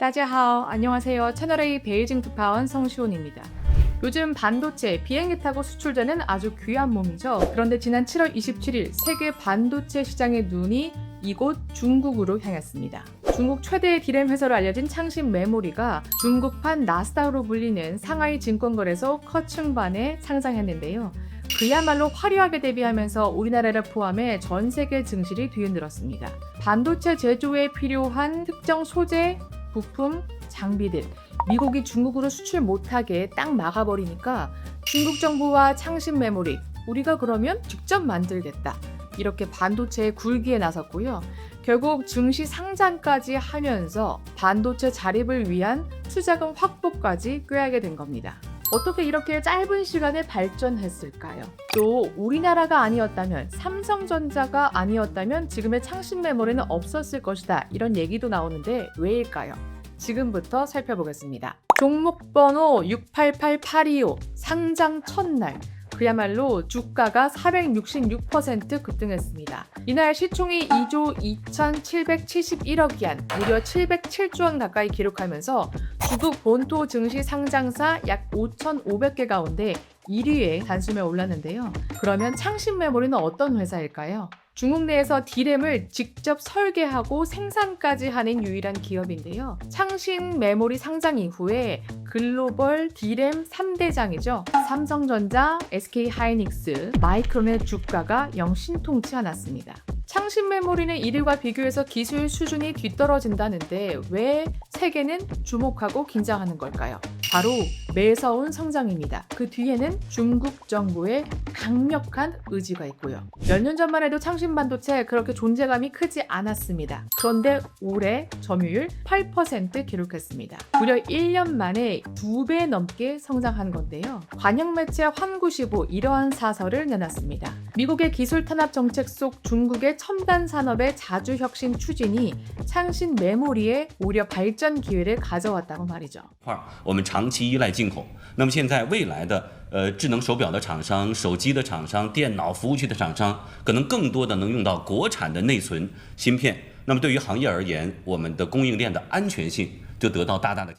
따지하오, 안녕하세요. 채널A 베이징 특파원 성시온입니다. 요즘 반도체, 비행기 타고 수출되는 아주 귀한 몸이죠. 그런데 지난 7월 27일 세계 반도체 시장의 눈이 이곳 중국으로 향했습니다. 중국 최대의 디램 회사로 알려진 창신 메모리가 중국판 나스닥으로 불리는 상하이 증권거래소 커층반에 상장했는데요. 그야말로 화려하게 데뷔하면서 우리나라를 포함해 전 세계 증시를 뒤흔들었습니다. 반도체 제조에 필요한 특정 소재, 부품, 장비들 미국이 중국으로 수출 못하게 딱 막아버리니까 중국 정부와 창신 메모리 우리가 그러면 직접 만들겠다. 이렇게 반도체의 굴기에 나섰고요. 결국 증시 상장까지 하면서 반도체 자립을 위한 투자금 확보까지 꾀하게 된 겁니다. 어떻게 이렇게 짧은 시간에 발전했을까요? 또 우리나라가 아니었다면, 삼성전자가 아니었다면 지금의 창신 메모리는 없었을 것이다. 이런 얘기도 나오는데 왜일까요? 지금부터 살펴보겠습니다. 종목 번호 688825 상장 첫날 그야말로 주가가 466% 급등했습니다. 이날 시총이 2조 2,771억 원, 무려 707조 원 가까이 기록하면서 중국 본토 증시 상장사 약 5,500개 가운데 1위에 단숨에 올랐는데요. 그러면 창신 메모리는 어떤 회사일까요? 중국 내에서 디램을 직접 설계하고 생산까지 하는 유일한 기업인데요. 창신 메모리 상장 이후에 글로벌 디램 3대장이죠. 삼성전자, SK하이닉스, 마이크론의 주가가 영 신통치 않았습니다. 창신 메모리는 이들과 비교해서 기술 수준이 뒤떨어진다는데 왜 세계는 주목하고 긴장하는 걸까요? 바로 매서운 성장입니다. 그 뒤에는 중국 정부의 강력한 의지가 있고요. 몇 년 전만 해도 창신 반도체 그렇게 존재감이 크지 않았습니다. 그런데 올해 점유율 8% 기록했습니다. 무려 1년 만에 2배 넘게 성장한 건데요. 관영 매체 환구시보 이러한 사설을 내놨습니다. 미국의 기술 탄압 정책 속 중국의 첨단 산업의 자주 혁신 추진이 창신 메모리에 오히려 발전 기회를 가져왔다고 말이죠. 我们长期依赖进口，那么现在未来的智能手表的厂商、手机的厂商、电脑服务器的厂商，可能更多的能用到国产的内存芯片。那么对于行业而言，我们的供应链的安全性就得到大大的。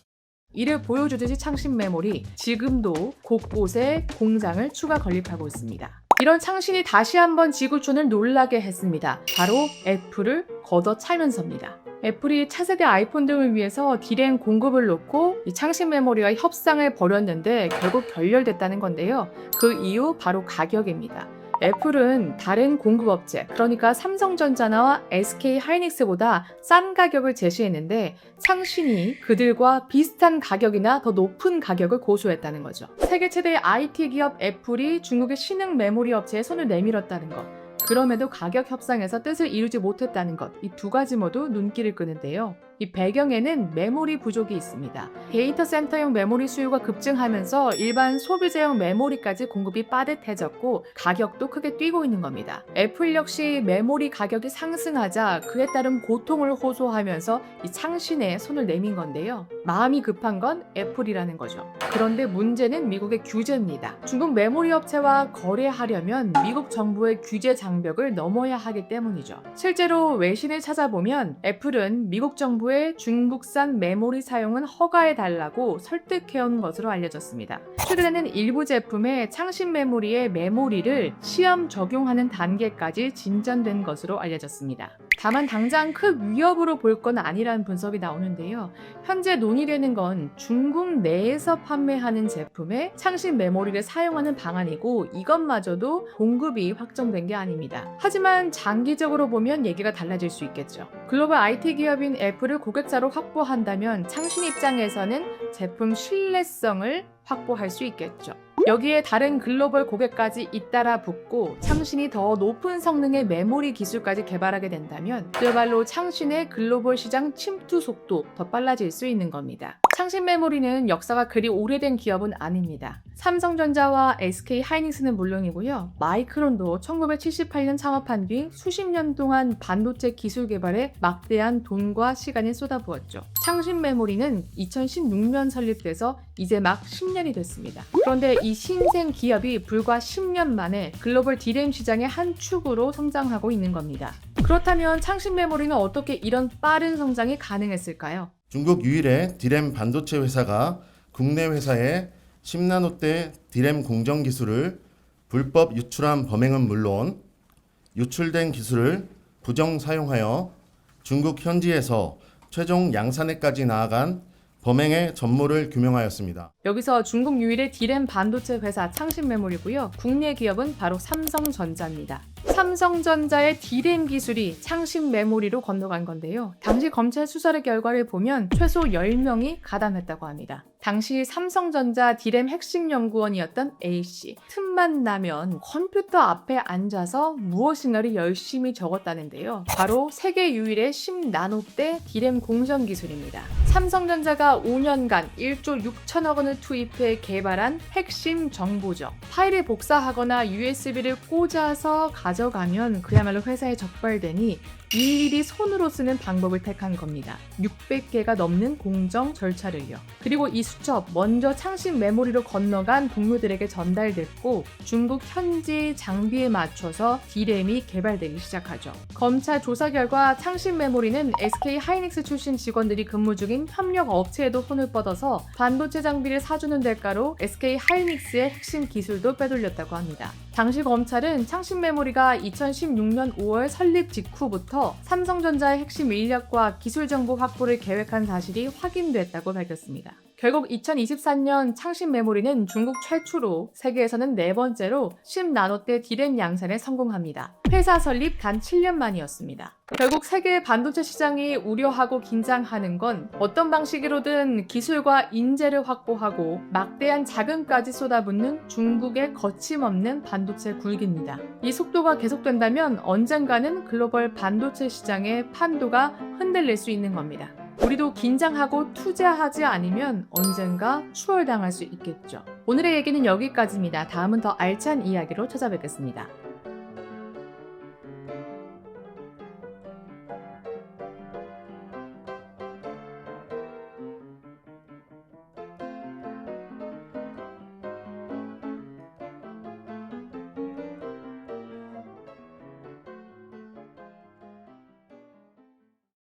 이를 보여주듯이 창신 메모리 지금도 곳곳에 공장을 추가 건립하고 있습니다. 이런 창신이 다시 한번 지구촌을 놀라게 했습니다. 바로 애플을 걷어차면서입니다. 애플이 차세대 아이폰 등을 위해서 디램 공급을 놓고 이 창신 메모리와 협상을 벌였는데 결국 결렬됐다는 건데요. 그 이유 바로 가격입니다. 애플은 다른 공급업체, 그러니까 삼성전자나 SK하이닉스보다 싼 가격을 제시했는데 창신이 그들과 비슷한 가격이나 더 높은 가격을 고수했다는 거죠. 세계 최대의 IT 기업 애플이 중국의 신흥 메모리 업체에 손을 내밀었다는 것. 그럼에도 가격 협상에서 뜻을 이루지 못했다는 것, 이 두 가지 모두 눈길을 끄는데요. 이 배경에는 메모리 부족이 있습니다. 데이터 센터용 메모리 수요가 급증하면서 일반 소비자용 메모리까지 공급이 빠듯해졌고 가격도 크게 뛰고 있는 겁니다. 애플 역시 메모리 가격이 상승하자 그에 따른 고통을 호소하면서 이 창신에 손을 내민 건데요. 마음이 급한 건 애플이라는 거죠. 그런데 문제는 미국의 규제입니다. 중국 메모리 업체와 거래하려면 미국 정부의 규제 장벽을 넘어야 하기 때문이죠. 실제로 외신을 찾아보면 애플은 미국 정부의 중국산 메모리 사용은 허가해달라고 설득해온 것으로 알려졌습니다. 최근에는 일부 제품에 창신 메모리의 메모리를 시험 적용하는 단계까지 진전된 것으로 알려졌습니다. 다만 당장 큰 위협으로 볼 건 아니라는 분석이 나오는데요. 현재 논의되는 건 중국 내에서 판매하는 제품에 창신 메모리를 사용하는 방안이고 이것마저도 공급이 확정된 게 아닙니다. 하지만 장기적으로 보면 얘기가 달라질 수 있겠죠. 글로벌 IT 기업인 애플을 고객사로 확보한다면 창신 입장에서는 제품 신뢰성을 확보할 수 있겠죠. 여기에 다른 글로벌 고객까지 잇따라 붙고 창신이 더 높은 성능의 메모리 기술까지 개발하게 된다면 그야말로 창신의 글로벌 시장 침투 속도 더 빨라질 수 있는 겁니다. 창신 메모리는 역사가 그리 오래된 기업은 아닙니다. 삼성전자와 SK하이닉스는 물론이고요. 마이크론도 1978년 창업한 뒤 수십 년 동안 반도체 기술 개발에 막대한 돈과 시간을 쏟아부었죠. 창신 메모리는 2016년 설립돼서 이제 막 10년이 됐습니다. 그런데 이 신생 기업이 불과 10년 만에 글로벌 디램 시장의 한 축으로 성장하고 있는 겁니다. 그렇다면 창신 메모리는 어떻게 이런 빠른 성장이 가능했을까요? 중국 유일의 디램 반도체 회사가 국내 회사의 10나노대 디램 공정 기술을 불법 유출한 범행은 물론 유출된 기술을 부정 사용하여 중국 현지에서 최종 양산에까지 나아간 범행의 전모를 규명하였습니다. 여기서 중국 유일의 디램 반도체 회사 창신메모리고요. 국내 기업은 바로 삼성전자입니다. 삼성전자의 디램 기술이 창신메모리로 건너간 건데요. 당시 검찰 수사의 결과를 보면 최소 10명이 가담했다고 합니다. 당시 삼성전자 디램 핵심 연구원이었던 A씨, 틈만 나면 컴퓨터 앞에 앉아서 무엇인가를 열심히 적었다는데요. 바로 세계 유일의 10나노대 디램 공정 기술입니다. 삼성전자가 5년간 1조 6천억 원을 투입해 개발한 핵심 정보죠. 파일을 복사하거나 USB를 꽂아서 가져가면 그야말로 회사에 적발되니 일일이 손으로 쓰는 방법을 택한 겁니다. 600개가 넘는 공정 절차를요. 그리고 이 수첩 먼저 창신 메모리로 건너간 동료들에게 전달됐고 중국 현지 장비에 맞춰서 D램이 개발되기 시작하죠. 검찰 조사 결과 창신 메모리는 SK 하이닉스 출신 직원들이 근무 중인 협력 업체에도 손을 뻗어서 반도체 장비를 사주는 대가로 SK 하이닉스의 핵심 기술도 빼돌렸다고 합니다. 당시 검찰은 창신 메모리가 2016년 5월 설립 직후부터 삼성전자의 핵심 인력과 기술 정보 확보를 계획한 사실이 확인됐다고 밝혔습니다. 결국 2024년 창신 메모리는 중국 최초로 세계에서는 4번째로 10나노대 디램 양산에 성공합니다. 회사 설립 단 7년 만이었습니다. 결국 세계 반도체 시장이 우려하고 긴장하는 건 어떤 방식으로든 기술과 인재를 확보하고 막대한 자금까지 쏟아붓는 중국의 거침없는 반도체 굴기입니다. 이 속도가 계속된다면 언젠가는 글로벌 반도체 시장의 판도가 흔들릴 수 있는 겁니다. 우리도 긴장하고 투자하지 않으면 언젠가 추월당할 수 있겠죠. 오늘의 얘기는 여기까지입니다. 다음은 더 알찬 이야기로 찾아뵙겠습니다.